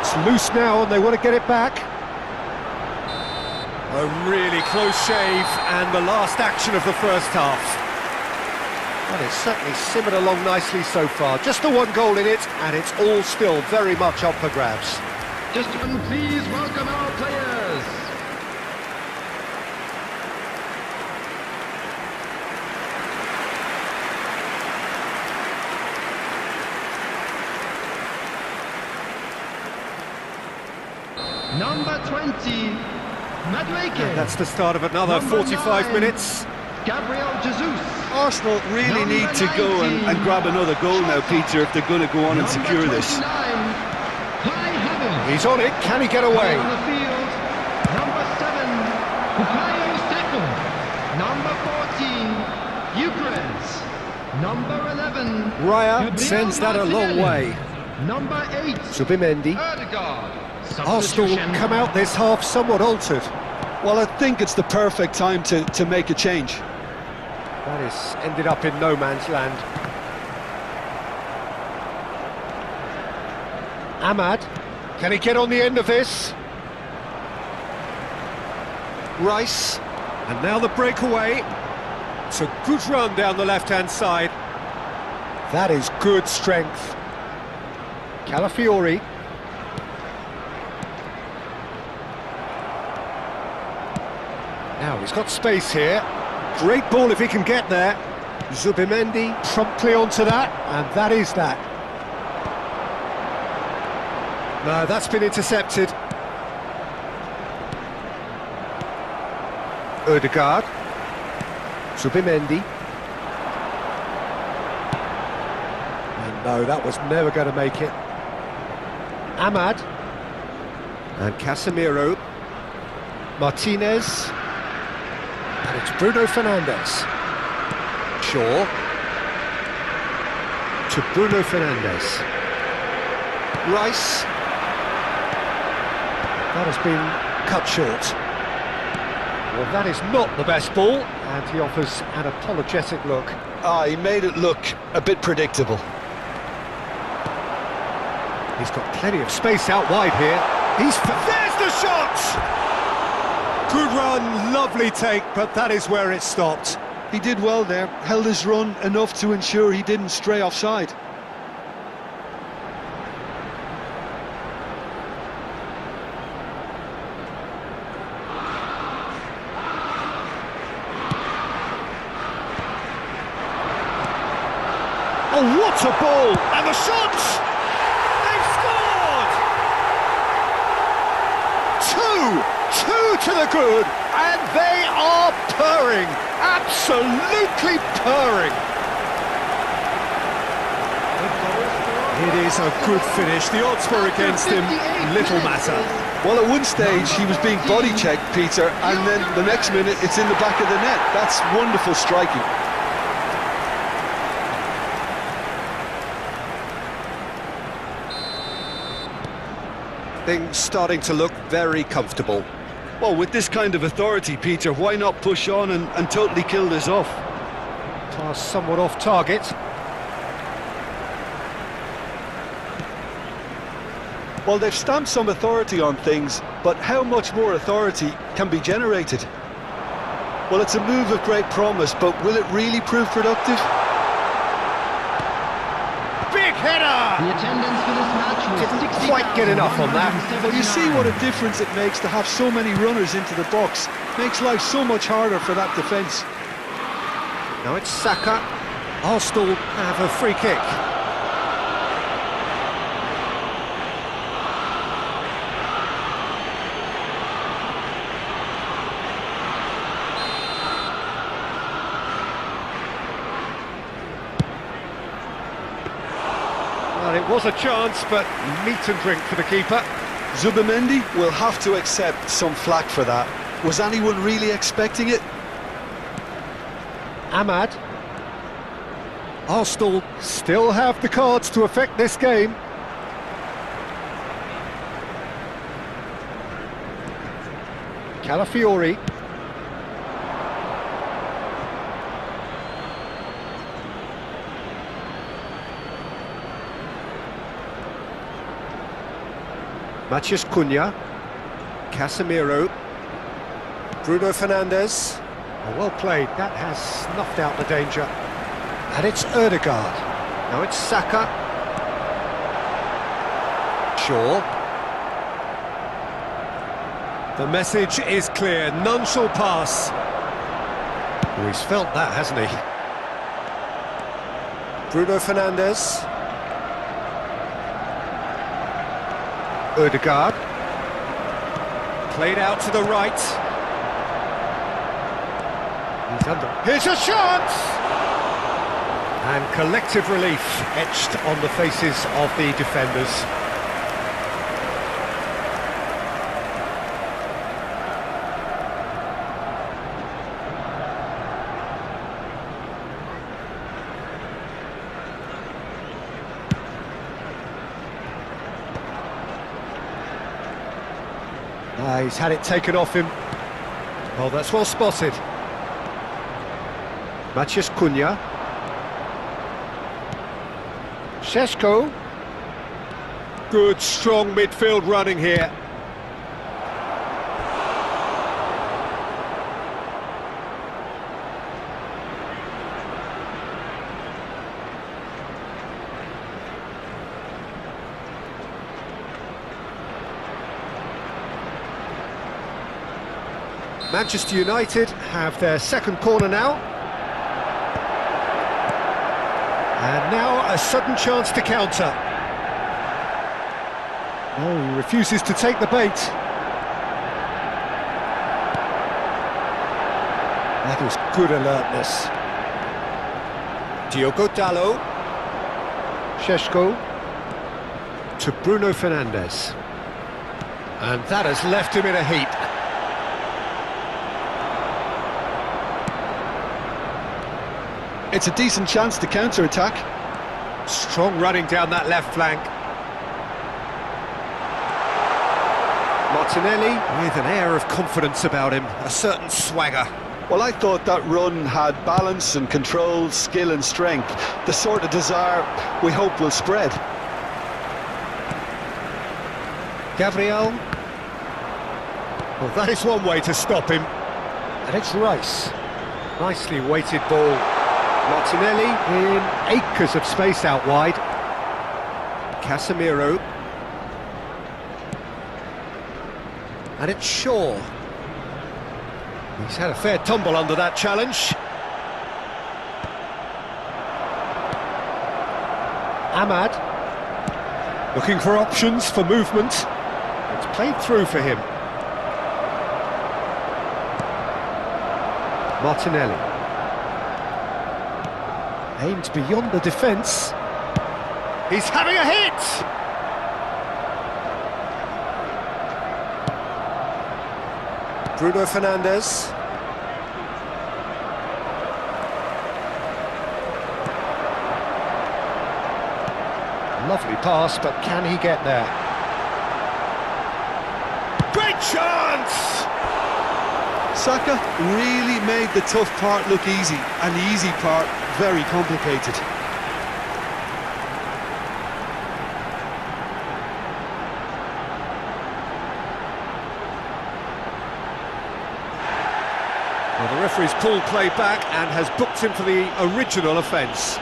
It's loose now and they want to get it back. A really close shave and the last action of the first half. Well, it's certainly simmered along nicely so far. Just the one goal in it and it's all still very much up for grabs. Just please welcome our players. Number 20, Madueke. And that's the start of another Number 45 9. minutes. Gabriel Jesus. Arsenal really need to go and grab another goal now, Peter, if they're going to go on and secure this. He's on it, can he get away? On the field, number 7, Bukayo Saka. Number 14, Eucharist. Number 11, Raya Gabriel sends that a long Martinelli. way. Number 8, Zubimendi. Erdegaard. Arsenal Substitution. come out this half somewhat altered. Well, I think it's the perfect time to make a change. That has ended up in no man's land. Ahmad, can he get on the end of this? Rice, and now the breakaway. It's a good run down the left-hand side. That is good strength. Calafiori. Now he's got space here. Great ball if he can get there. Zubimendi promptly onto that, and that is that. No, that's been intercepted. Erdegaard. Zubimendi. And no, that was never going to make it. Ahmad. And Casemiro. Martinez. And it's Bruno Fernandes. Shaw. To Bruno Fernandes. Rice. That has been cut short. Well, that is not the best ball, and he offers an apologetic look. He made it look a bit predictable. He's got plenty of space out wide here. There's the shot! Good run, lovely take, but that is where it stopped. He did well there, held his run enough to ensure he didn't stray offside. Oh, what a ball! And the shot! They've scored! Two to the good, and they are purring, absolutely purring. It is a good finish. The odds were against him, little matter. Well, at one stage he was being body checked, Peter, and then the next minute it's in the back of the net. That's wonderful striking. Things starting to look very comfortable. Well, with this kind of authority, Peter, why not push on and totally kill this off? Pass somewhat off target. Well, they've stamped some authority on things, but how much more authority can be generated? Well, it's a move of great promise, but will it really prove productive? Big header! The attendance for this match was Didn't quite get enough on that. Well, you see what a difference it makes to have so many runners into the box. Makes life so much harder for that defence. Now it's Saka. Arsenal have a free kick. Well, it was a chance, but meat and drink for the keeper. Zubimendi will have to accept some flack for that. Was anyone really expecting it? Ahmad. Arsenal still have the cards to affect this game. Calafiori. Matheus Cunha. Casemiro. Bruno Fernandes. Oh, well played, that has snuffed out the danger. And it's Ødegaard. Now it's Saka. Shaw. The message is clear, none shall pass. Oh, he's felt that, hasn't he? Bruno Fernandes. Ødegaard. Played out to the right. He's under. Here's a shot! And collective relief etched on the faces of the defenders. He's had it taken off him. Oh, that's well spotted. Matheus Cunha. Šeško. Good, strong midfield running here. Manchester United have their second corner now. And now a sudden chance to counter. Oh, he refuses to take the bait. That was good alertness. Diogo Dalot. Šeško. To Bruno Fernandes. And that has left him in a heap. It's a decent chance to counter-attack. Strong running down that left flank. Martinelli with an air of confidence about him, a certain swagger. Well, I thought that run had balance and control, skill and strength. The sort of desire we hope will spread. Gabriel. Well, that is one way to stop him. And it's Rice. Nicely weighted ball. Martinelli in acres of space out wide. Casemiro. And it's Shaw. He's had a fair tumble under that challenge. Ahmad. Looking for options for movement. It's played through for him. Martinelli. Aimed beyond the defence. He's having a hit! Bruno Fernandes. Lovely pass, but can he get there? Great chance! Saka really made the tough part look easy, and the easy part very complicated. Well, the referee's pulled play back and has booked him for the original offence.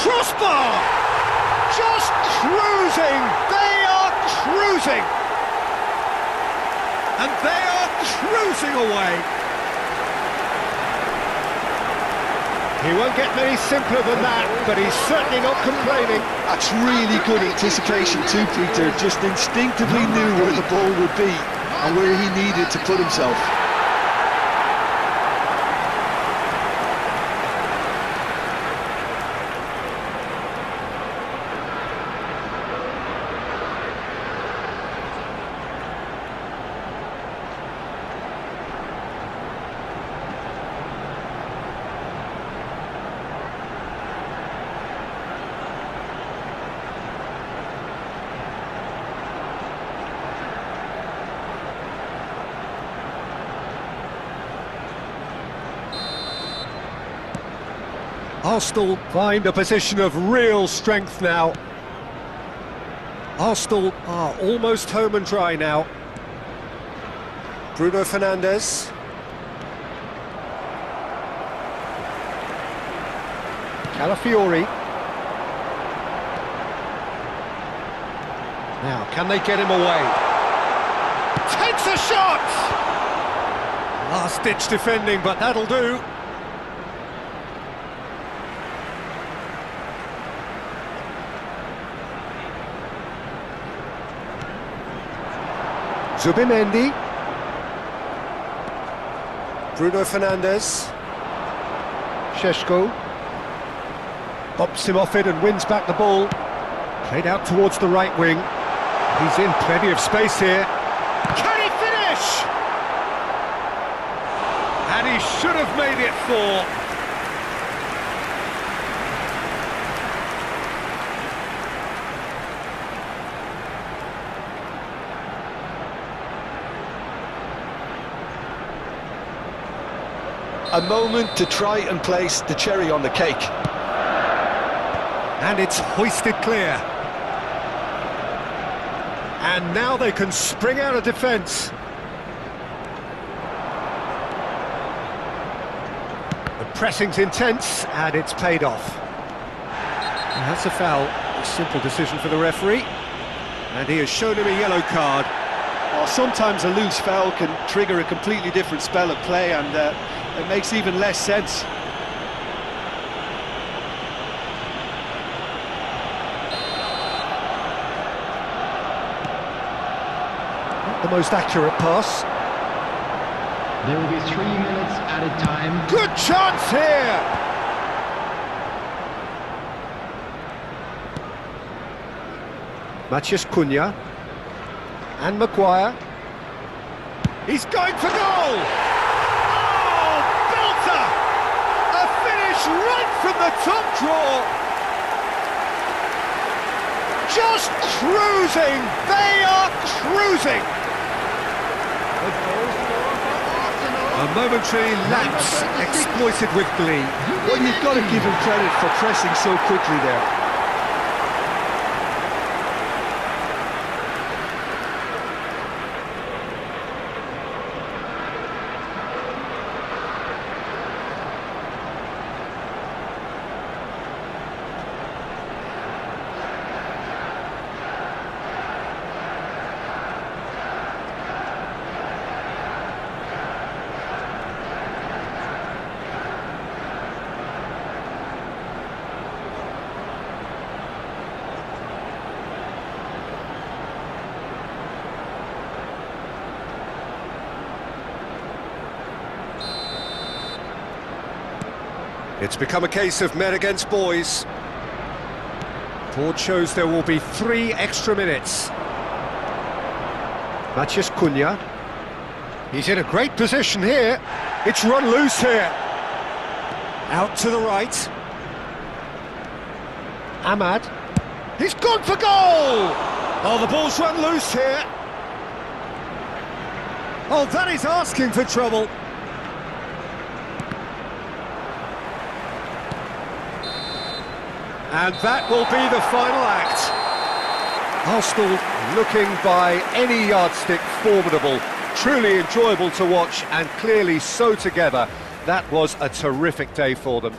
Crossbar! Just cruising! They are cruising! And they are cruising away. He won't get many simpler than that, but he's certainly not complaining. That's really good anticipation too, Peter. Just instinctively knew where the ball would be and where he needed to put himself. Arsenal find a position of real strength now. Arsenal are almost home and dry now. Bruno Fernandes. Calafiori. Now, can they get him away? Takes a shot! Last-ditch defending, but that'll do. Zubimendi. Bruno Fernandes. Šeško. Bops him off it and wins back the ball. Played out towards the right wing. He's in plenty of space here. Can he finish? And he should have made it 4. A moment to try and place the cherry on the cake. And it's hoisted clear. And now they can spring out of defence. The pressing's intense, and it's paid off. And that's a foul. A simple decision for the referee. And he has shown him a yellow card. Well, sometimes a loose foul can trigger a completely different spell of play, and it makes even less sense. Not the most accurate pass. There will be 3 minutes added time. Good chance here! Matheus Cunha. And Maguire. He's going for goal! Oh, belter! A finish right from the top draw! Just cruising! They are cruising! A momentary lapse exploited with glee. Well, you've got to give him credit for pressing so quickly there. It's become a case of men against boys. Board shows there will be 3 extra minutes. Matheus Cunha. He's in a great position here. It's run loose here. Out to the right. Ahmad. He's gone for goal! Oh, the ball's run loose here. Oh, that is asking for trouble. And that will be the final act. Arsenal looking by any yardstick formidable, truly enjoyable to watch and clearly so together. That was a terrific day for them.